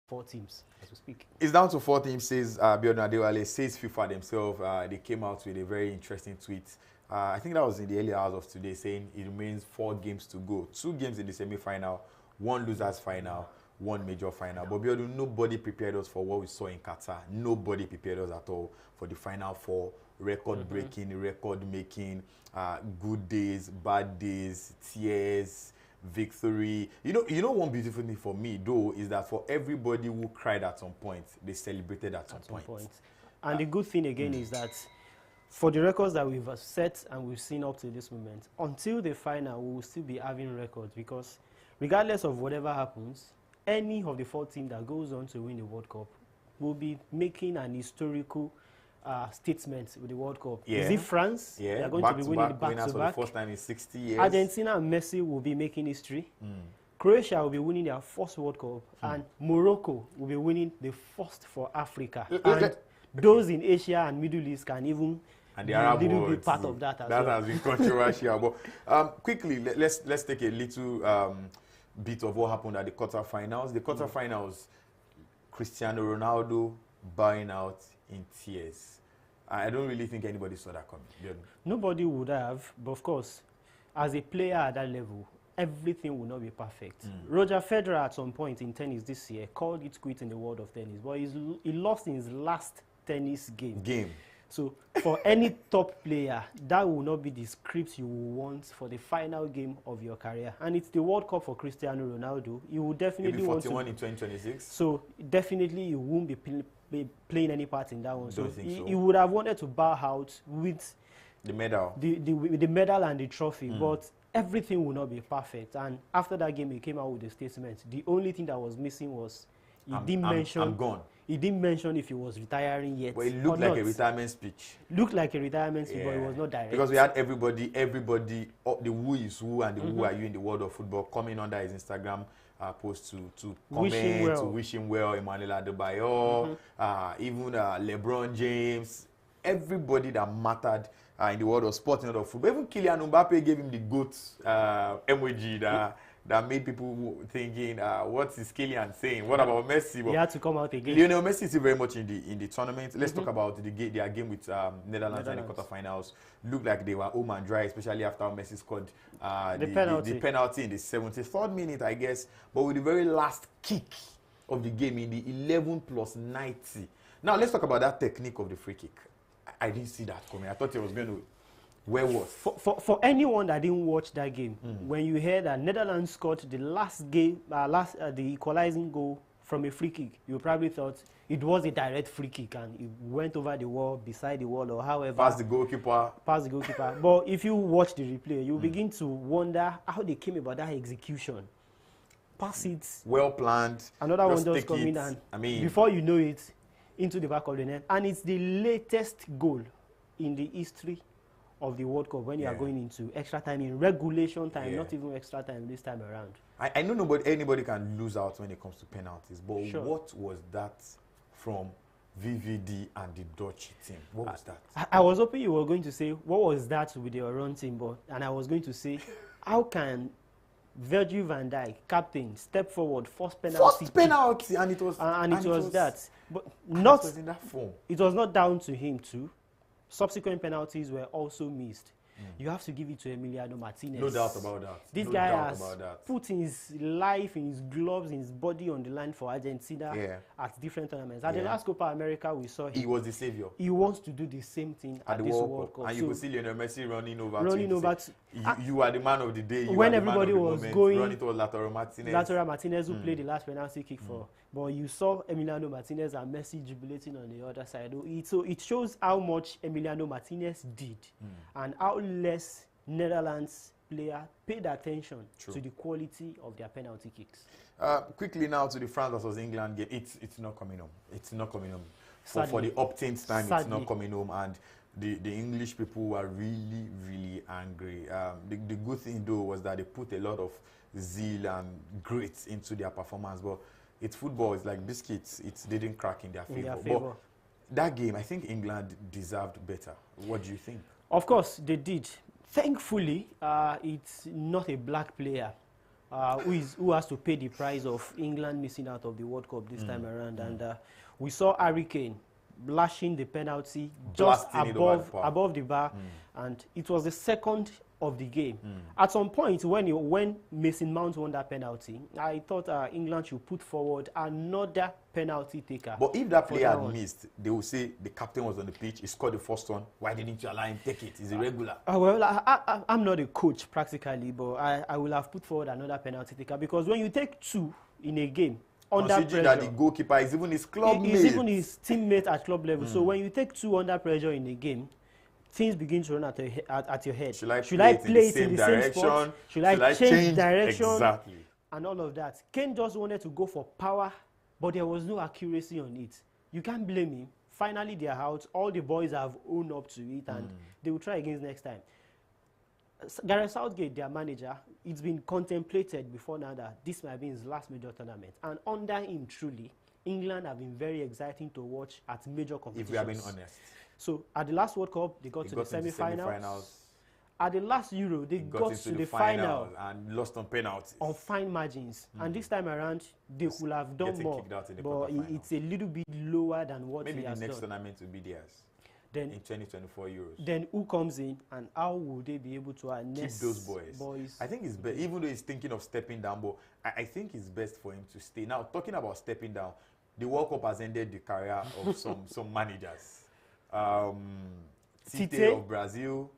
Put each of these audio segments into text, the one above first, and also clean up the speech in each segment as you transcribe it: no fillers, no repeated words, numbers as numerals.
4 teams as we speak. It's down to 4 teams, says Biodun Adewale, says FIFA themselves. They came out with a very interesting tweet. I think that was in the early hours of today, saying it remains 4 games to go. 2 games in the semi-final, 1 losers final, 1 major final. But Biodun, nobody prepared us for what we saw in Qatar. Nobody prepared us at all for the final 4. Record-breaking, record-making, good days, bad days, tears, victory. You know one beautiful thing for me though is that for everybody who cried at some point, they celebrated at some point. And the good thing again is that for the records that we've set and we've seen up to this moment, until the final, we will still be having records, because regardless of whatever happens, any of the 4 teams that goes on to win the World Cup will be making an historical statement with the World Cup. Yeah. Is it France? Yeah, They are going to be winning the back-to-back. for the first time in 60 years. Argentina and Messi will be making history. Croatia will be winning their first World Cup, and Morocco will be winning the first for Africa. And those in Asia and Middle East can even and the Arab little world bit part too. of that as that well. has been controversial. But quickly, let's take a little bit of what happened at the quarterfinals. The quarterfinals, Cristiano Ronaldo bowing out in tears. I don't really think anybody saw that coming. Nobody would have, but of course, as a player at that level, everything will not be perfect. Roger Federer at some point in tennis this year called it quits in the world of tennis, but he lost in his last tennis game. So for any top player, that will not be the script you will want for the final game of your career. And it's the World Cup for Cristiano Ronaldo. He will definitely want to. 41 in 2026. So definitely he won't be playing any part in that one. So think so. He would have wanted to bow out with the medal, the medal and the trophy, but everything will not be perfect. And after that game, he came out with a statement. The only thing that was missing was I'm gone. He didn't mention if he was retiring yet. But it looked like a retirement speech. Looked like a retirement speech, but it was not direct. Because we had everybody, the who is who and the who are you in the world of football coming under his Instagram post to comment, to wish him well. Emmanuel Adebayor, even LeBron James, everybody that mattered in the world of sport and the world of football. Even Kylian Mbappe gave him the GOAT emoji that made people thinking, what is Kylian saying? What about Messi? He had to come out again. Lionel Messi is still very much in the tournament. Let's talk about their game with Netherlands in the quarterfinals. Looked like they were home and dry, especially after Messi scored the penalty in the 73rd minute, I guess. But with the very last kick of the game in the 11 plus 90. Now, let's talk about that technique of the free kick. I didn't see that coming. I thought it was going to... Where was? For anyone that didn't watch that game, when you heard that Netherlands scored the last game, the equalizing goal from a free kick, you probably thought it was a direct free kick and it went over the wall, beside the wall, or however. Past the goalkeeper. But if you watch the replay, you begin to wonder how they came about that execution. Pass it. Well planned. Another one just coming and before you know it, into the back of the net. And it's the latest goal in the history of the World Cup when you are going into extra time, in regulation time, not even extra time this time around. I know anybody can lose out when it comes to penalties, but what was that from VVD and the Dutch team? What was that? I was hoping you were going to say, what was that with your own team? And I was going to say, how can Virgil van Dijk, captain, step forward, first penalty, and it was that. But not, it was in that form. It was not down to him too. Subsequent penalties were also missed. You have to give it to Emiliano Martinez. No doubt about that. This guy has put his life, in his gloves, in his body on the line for Argentina at different tournaments. At the last Copa America, we saw him. He was the savior. He wants to do the same thing at this World Cup. And you could see Lionel Messi running over you are the man of the day. When everybody was going, running towards Lautaro Martinez. Lautaro Martinez, who played the last penalty kick for. But you saw Emiliano Martinez and Messi jubilating on the other side. So it shows how much Emiliano Martinez did and how less Netherlands player paid attention to the quality of their penalty kicks. Quickly now to the France versus England game. It's not coming home. It's not coming home. For the up-10th time, it's not coming home. And the English people were really, really angry. The good thing, though, was that they put a lot of zeal and grit into their performance. But it's football. It's like biscuits. It didn't crack in their favor. But that game, I think England deserved better. What do you think? Of course, they did. Thankfully, it's not a black player who has to pay the price of England missing out of the World Cup this time around. And we saw Harry Kane blasting the penalty just Blasting it over above the bar, and it was the second of the game. At some point, when Mason Mount won that penalty, I thought England should put forward another penalty taker. But if that player had missed, they will say the captain was on the pitch, he scored the first one. Why didn't you allow him take it? He's irregular. Well, I'm not a coach practically, but I will have put forward another penalty taker, because when you take two in a game, under considering pressure, that the goalkeeper is even his club mate. He's even his teammate at club level. So when you take two under pressure in a game, things begin to run at your head. Should I play it in the same spot? Should I change direction? Exactly. And all of that. Kane just wanted to go for power, but there was no accuracy on it. You can't blame him. Finally, they are out. All the boys have owned up to it, and they will try again next time. Gareth Southgate, their manager, it's been contemplated before now that this might be his last major tournament. And under him, truly, England have been very exciting to watch at major competitions. If we are being honest. So at the last World Cup, they got to the semi-finals. At the last Euro, they got to the final and lost on penalties. On fine margins. And this time around, they could have done more. But it's a little bit lower than what he has done. Maybe the next tournament will be theirs. Then, in 2024 Euros. Then who comes in, and how will they be able to keep those boys? I think it's best, even though he's thinking of stepping down, but I think it's best for him to stay. Now, talking about stepping down, the World Cup has ended the career of some managers. Tite of Brazil.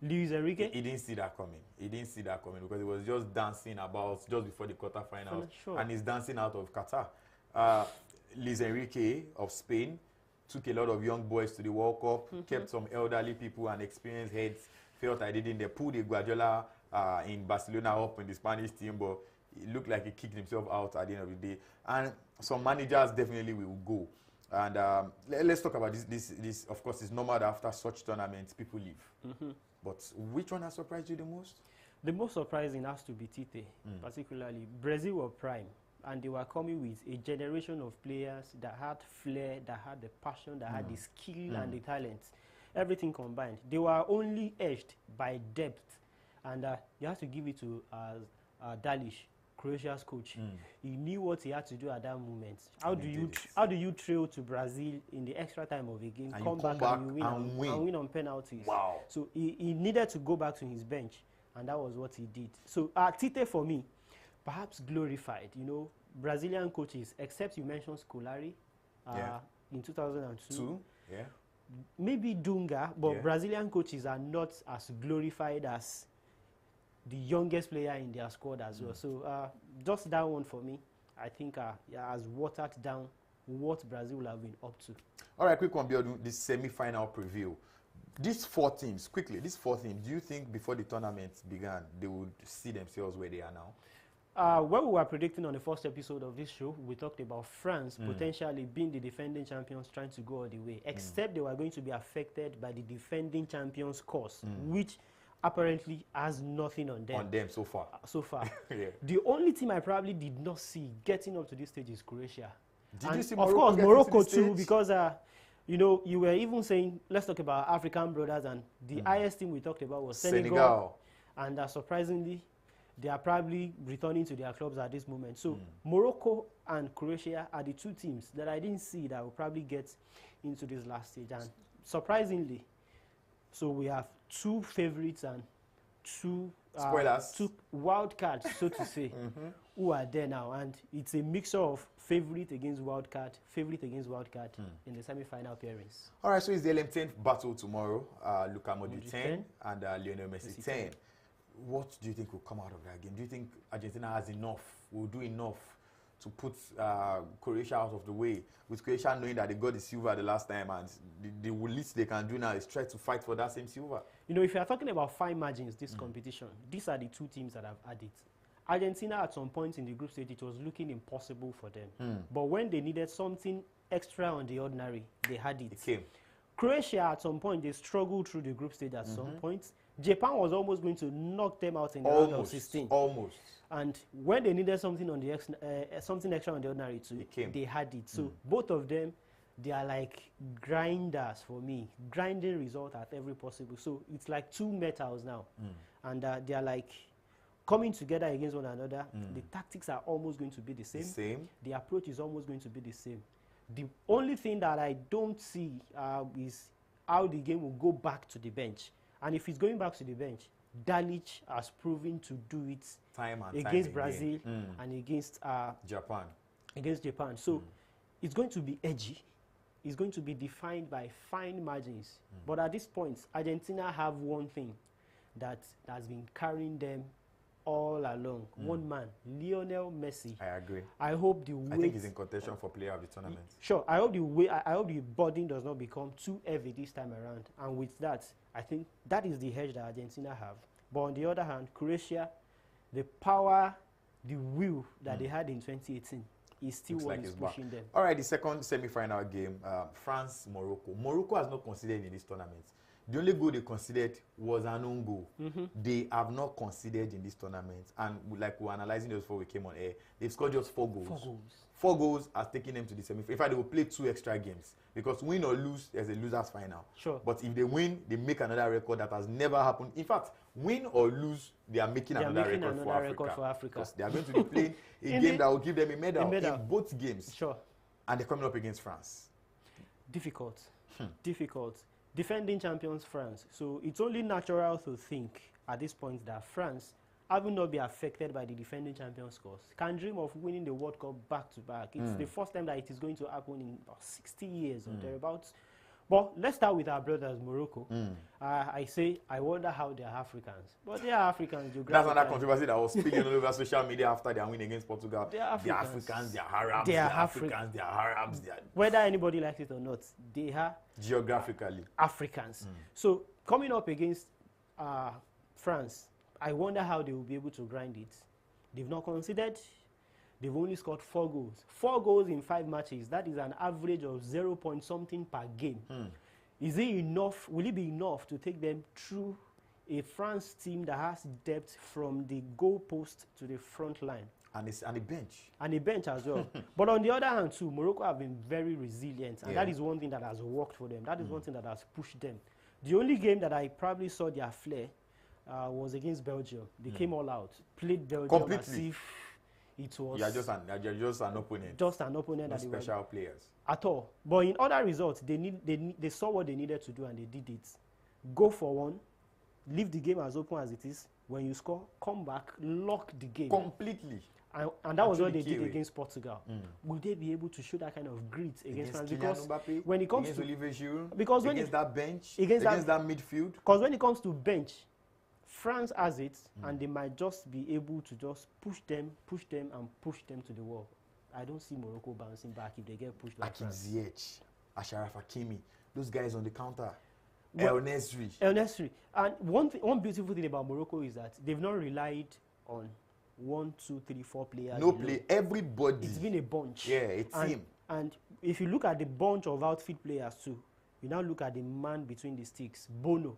Luis Enrique. He didn't see that coming. He didn't see that coming because he was just dancing about just before the quarterfinals, and he's dancing out of Qatar. Luis Enrique of Spain took a lot of young boys to the World Cup, kept some elderly people and experienced heads, felt I didn't. They pulled a Guardiola in Barcelona up in the Spanish team, but it looked like he kicked himself out at the end of the day. And some managers definitely will go. And let's talk about this. Of course, it's normal that after such tournaments, people leave. But which one has surprised you the most? The most surprising has to be Tite, particularly. Brazil were prime, and they were coming with a generation of players that had flair, that had the passion, that had the skill and the talent. Everything combined. They were only edged by depth, and you have to give it to Dalic, Croatia's coach. He knew what he had to do at that moment. How do you trail to Brazil in the extra time of a game, and come back and win on penalties? Wow. So he needed to go back to his bench, and that was what he did. So Tite, for me, perhaps glorified. You know, Brazilian coaches, except you mentioned Scolari in 2002. Maybe Dunga, but Brazilian coaches are not as glorified as the youngest player in their squad as well. So just that one for me, I think has watered down what Brazil have been up to. All right, quick one, Biodun, this semi-final preview. These four teams, do you think before the tournament began, they would see themselves where they are now? When we were predicting on the first episode of this show, we talked about France potentially being the defending champions trying to go all the way, except they were going to be affected by the defending champions course, which apparently has nothing on them. So far. The only team I probably did not see getting up to this stage is Croatia. Did you see Morocco? Of course, Morocco too, because you know, you were even saying, let's talk about African brothers, and the highest team we talked about was Senegal. And surprisingly, they are probably returning to their clubs at this moment. So Morocco and Croatia are the two teams that I didn't see that will probably get into this last stage. And surprisingly, so we have two favorites and two wild cards, so to say, who are there now. And it's a mixture of favorite against wild card in the semi-final pairings. All right, so it's the LM10 battle tomorrow. Luka Modric 10 and Lionel Messi 10. What do you think will come out of that game? Do you think Argentina has enough, will do enough to put Croatia out of the way? With Croatia knowing that they got the silver the last time, and the least they can do now is try to fight for that same silver. You know, if you are talking about fine margins, this competition, these are the two teams that have had it. Argentina, at some point in the group stage, it was looking impossible for them. But when they needed something extra on the ordinary, they had it. It came. Croatia, at some point, they struggled through the group stage at some point. Japan was almost going to knock them out in the round of 16. Almost. And when they needed something on the something extra on the ordinary too, they had it. So both of them, they are like grinders for me, grinding result at every possible. So it's like two metals now, and they are like coming together against one another. The tactics are almost going to be the same. The approach is almost going to be the same. The only thing that I don't see is how the game will go back to the bench. And if it's going back to the bench, Dalic has proven to do it time against Brazil and against Japan. So it's going to be edgy. It's going to be defined by fine margins. But at this point, Argentina have one thing that has been carrying them all along. One man, Lionel Messi. I agree. I hope the weight, I think he's in contention for player of the tournament. Sure. I hope the burden does not become too heavy this time around. And with that, I think that is the edge that Argentina have. But on the other hand, Croatia, the power, the will that they had in 2018 is still Looks what like is it's pushing back. them. All right, the second semi-final game, France-Morocco. Morocco has not considered in this tournament. The only goal they considered was an own goal. They have not considered in this tournament. And like we were analyzing those before we came on air, they've scored just 4 goals. 4 goals. 4 goals has taken them to the semi-final. In fact, they will play 2 extra games. Because win or lose, there's a loser's final. Sure. But if they win, they make another record that has never happened. In fact, win or lose, they are making another record for Africa. Because they are going to be playing a game that will give them a medal in both games. Sure. And they're coming up against France. Difficult. Difficult. Defending champions France. So it's only natural to think at this point that France, having not been affected by the defending champions scores, can dream of winning the World Cup back to back. It's the first time that it is going to happen in about 60 years or thereabouts. But let's start with our brothers, Morocco. I wonder how they are Africans. But they are Africans. That's another controversy that was speaking all over social media after their win against Portugal. They are Africans. They are Arabs. They are Africans. They are Arabs. They are whether anybody likes it or not, they are geographically Africans. So coming up against France, I wonder how they will be able to grind it. They've not considered. They've only scored 4 goals. 4 goals in 5 matches. That is an average of 0 point something per game. Is it enough? Will it be enough to take them through a France team that has depth from the goal post to the front line? And a bench. And a bench as well. But on the other hand too, Morocco have been very resilient. And that is one thing that has worked for them. That is one thing that has pushed them. The only game that I probably saw their flair was against Belgium. They came all out. Played Belgium completely. As if it was You're just an opponent. Just an opponent. No that special players. At all. But in other results, they saw what they needed to do and they did it. Go for one. Leave the game as open as it is. When you score, come back, lock the game. Completely. And that was what they did against Portugal. Will they be able to show that kind of grit against France? Because Mbappe, when it comes against to Olivier Giroud, because against that bench, against that midfield. Because when it comes to bench, France has it, and they might just be able to just push them, and push them to the wall. I don't see Morocco bouncing back if they get pushed like France. Ziyech, Achraf Hakimi, those guys on the counter. El Nesri. And one beautiful thing about Morocco is that they've not relied on 1, 2, 3, 4 players. No play. Everybody. It's been a bunch. Yeah, it's him. And if you look at the bunch of outfield players too, you now look at the man between the sticks, Bono,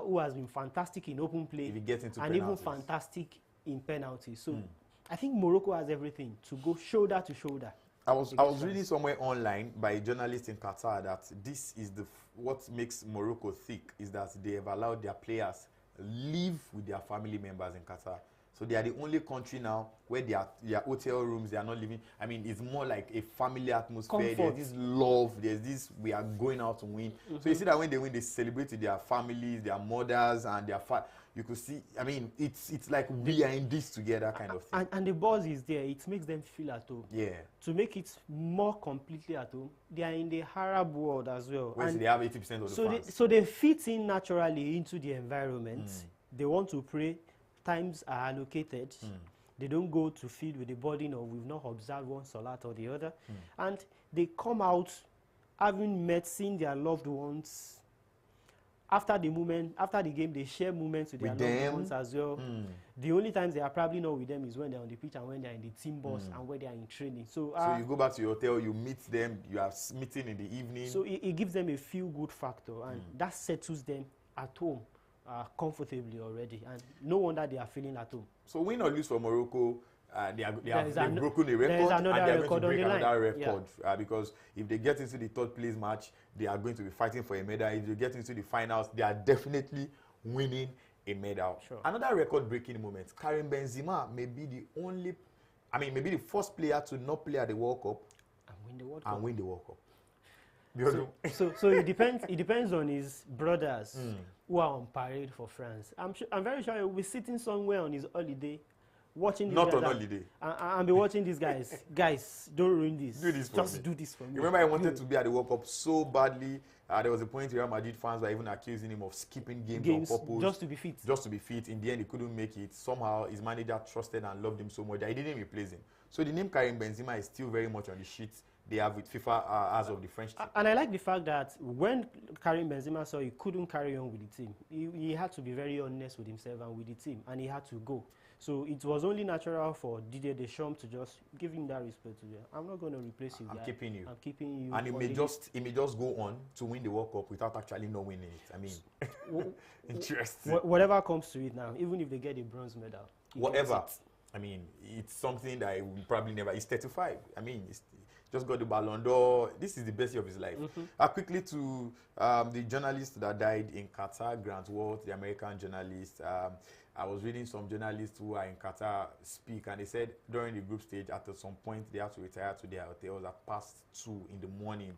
who has been fantastic in open play if he gets into and penalties. even fantastic in penalties. So I think Morocco has everything to go shoulder to shoulder. I was reading somewhere online by a journalist in Qatar that this is what makes Morocco thick is that they have allowed their players live with their family members in Qatar. So they are the only country now where their hotel rooms, they are not living. I mean, it's more like a family atmosphere. Comfort. There's this love. There's this, we are going out to win. So you see that when they win, they celebrate with their families, their mothers, and their you could see, I mean, it's like we are in this together kind of thing. And the buzz is there. It makes them feel at home. Yeah. To make it more completely at home, they are in the Arab world as well. Where they have 80% of the fans. So they fit in naturally into the environment. They want to pray. Times are allocated. They don't go to field with the burden of we've not observed one salat or the other. And they come out having seen their loved ones. After the game, they share moments with their loved ones as well. The only times they are probably not with them is when they're on the pitch and when they're in the team bus and when they're in training. So you go back to your hotel, you meet them, you have meeting in the evening. So it gives them a feel-good factor, and that settles them at home comfortably already. And no wonder they are feeling at home. So win or lose for Morocco, they've broken a record, and they are going to break another record. Because if they get into the third place match, they are going to be fighting for a medal. If they get into the finals, they are definitely winning a medal. Sure. Another record-breaking moment. Karim Benzema may be maybe the first player to not play at the World Cup And win the World Cup. So it depends. It depends on his brothers who are on parade for France. I'm very sure he'll be sitting somewhere on his holiday, watching. These Not guys on holiday. And be watching these guys. Guys, don't ruin this. Do this for Just me. do this for me. Remember, I wanted to be at the World Cup so badly. There was a point Real Madrid fans were even accusing him of skipping games on purpose. Just to be fit. Just to be fit. In the end, he couldn't make it. Somehow, his manager trusted and loved him so much that he didn't replace him. So the name Karim Benzema is still very much on the sheet they have with FIFA as of the French team. And I like the fact that when Karim Benzema saw he couldn't carry on with the team, he had to be very honest with himself and with the team, and he had to go. So it was only natural for Didier Deschamps to just give him that respect. I'm not going to replace you. I'm keeping you. I'm keeping you. And he may just go on to win the World Cup without actually not winning it. I mean, interesting. Whatever comes to it now, even if they get a bronze medal. Whatever. I mean, it's something that he will probably never. He's 35. I mean, he's just got the Ballon d'Or. This is the best year of his life. Quickly to the journalist that died in Qatar, Grant Walt, the American journalist. I was reading some journalists who are in Qatar speak, and they said during the group stage, at some point, they had to retire to their hotels at past 2 in the morning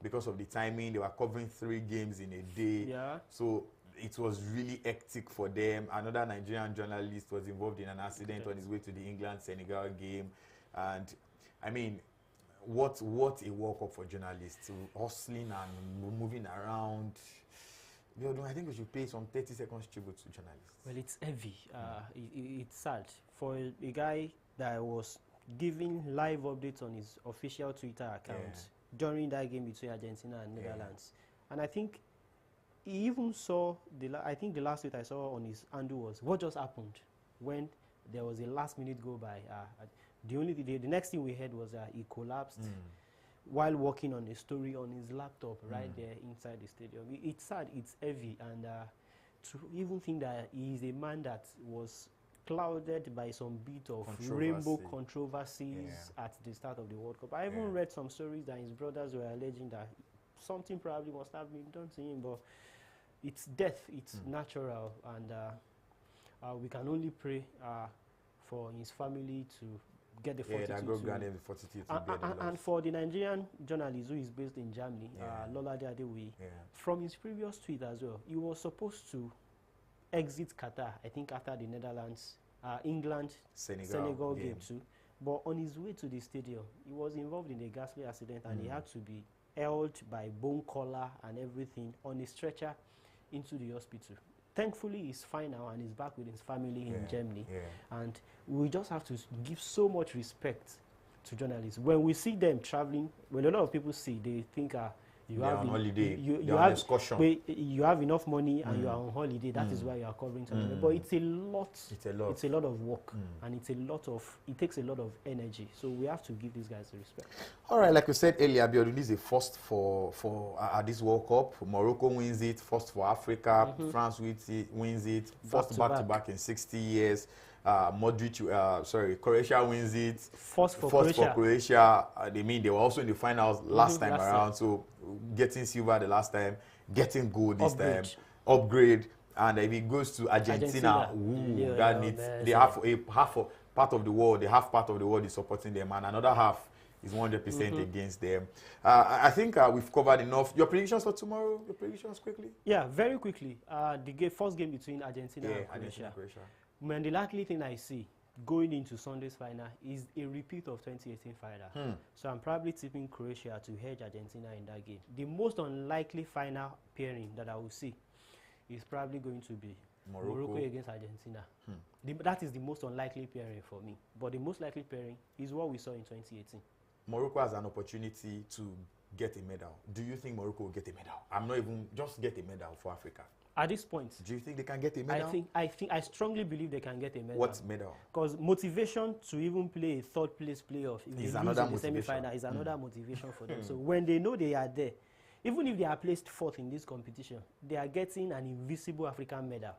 because of the timing. They were covering 3 games in a day. Yeah. So it was really hectic for them. Another Nigerian journalist was involved in an accident on his way to the England-Senegal game. And, I mean, what a World Cup for journalists, hustling and moving around. I think we should pay some 30 seconds tribute to journalists. Well, it's heavy. It's sad. For a guy that was giving live updates on his official Twitter account during that game between Argentina and Netherlands. And I think he even saw, I think the last tweet I saw on his handle was, what just happened when there was a last minute go by. The next thing we heard was that he collapsed while working on a story on his laptop right there inside the stadium. It's sad, it's heavy, and to even think that he is a man that was clouded by some bit of rainbow controversies at the start of the World Cup. I even read some stories that his brothers were alleging that something probably must have been done to him, but it's death, it's natural, and we can only pray for his family to get the fortitude. That God grant him the fortitude to bear the loss. And for the Nigerian journalist who is based in Germany, Lolade Adewoye, from his previous tweet as well, he was supposed to exit Qatar, I think after the Netherlands, England, Senegal game too. But on his way to the stadium, he was involved in a ghastly accident, and he had to be held by bone collar and everything on a stretcher into the hospital. Thankfully, he's fine now and he's back with his family in Germany. And we just have to give so much respect to journalists. When we see them traveling, when a lot of people see, they think you have enough money and you are on holiday. That is why you are covering something. But it's a lot. It's a lot of work, and it takes a lot of energy. So we have to give these guys the respect. All right, like we said earlier, Abiodun, this is a first for this World Cup. Morocco wins it, first for Africa. France wins it, first back-to-back in 60 years. Croatia wins it. First for Croatia. They were also in the finals last time around. So getting silver the last time, getting gold this time, upgrade. And if it goes to Argentina, they have part of the world. The half part of the world is supporting them, and another half is 100% against them. I think we've covered enough. Your predictions for tomorrow? Your predictions quickly? Yeah, very quickly. The first game between Argentina and Croatia. Man, the likely thing I see going into Sunday's final is a repeat of 2018 final. So I'm probably tipping Croatia to hedge Argentina in that game. The most unlikely final pairing that I will see is probably going to be Morocco against Argentina. That is the most unlikely pairing for me. But the most likely pairing is what we saw in 2018. Morocco has an opportunity to get a medal. Do you think Morocco will get a medal? I'm not even just get a medal for Africa. At this point, do you think they can get a medal? I strongly believe they can get a medal. What medal? Because motivation to even play a third place playoff is another motivation. Semi-final is another motivation for them. So when they know they are there, even if they are placed fourth in this competition, they are getting an invisible African medal.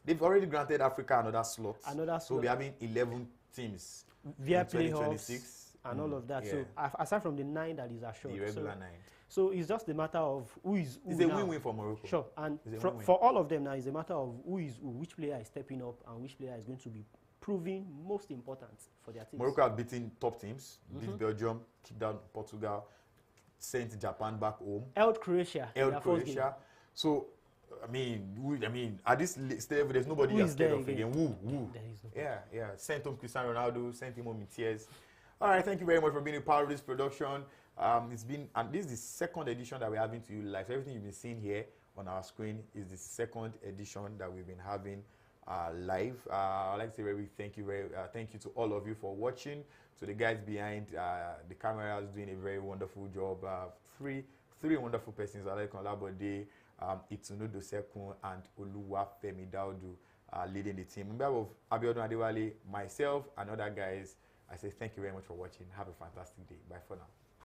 They've already granted Africa another slot. So we'll be having 11 teams via in 2026. and all of that. yeah. So aside from the 9 that is assured, The regular 9. so it's just a matter of who is who. It's a now. win-win for Morocco. Sure, and It's a win-win. for all of them now, it's a matter of who is who, which player is stepping up, and which player is going to be proving most important for their teams. Morocco have beaten top teams, beat Belgium, kicked down Portugal, sent Japan back home, held Croatia. in held their first game. Croatia. So, I mean, at this stage, there's nobody Who you're is scared there of again? again. Woo. There is no. Yeah. Sent home Cristiano Ronaldo, sent him home in tears. All right, thank you very much for being a part of this production. It's been, and this is the second edition that we're having to you live. So everything you've been seeing here on our screen is the second edition that we've been having live. I'd like to say thank you to all of you for watching. To the guys behind the cameras doing a very wonderful job. Three wonderful persons, Alek Olabode, Itunu Dosekun, and Oluwafemi Daudu leading the team. On behalf of Abiodun Adewale, myself, and other guys, I say thank you very much for watching. Have a fantastic day. Bye for now.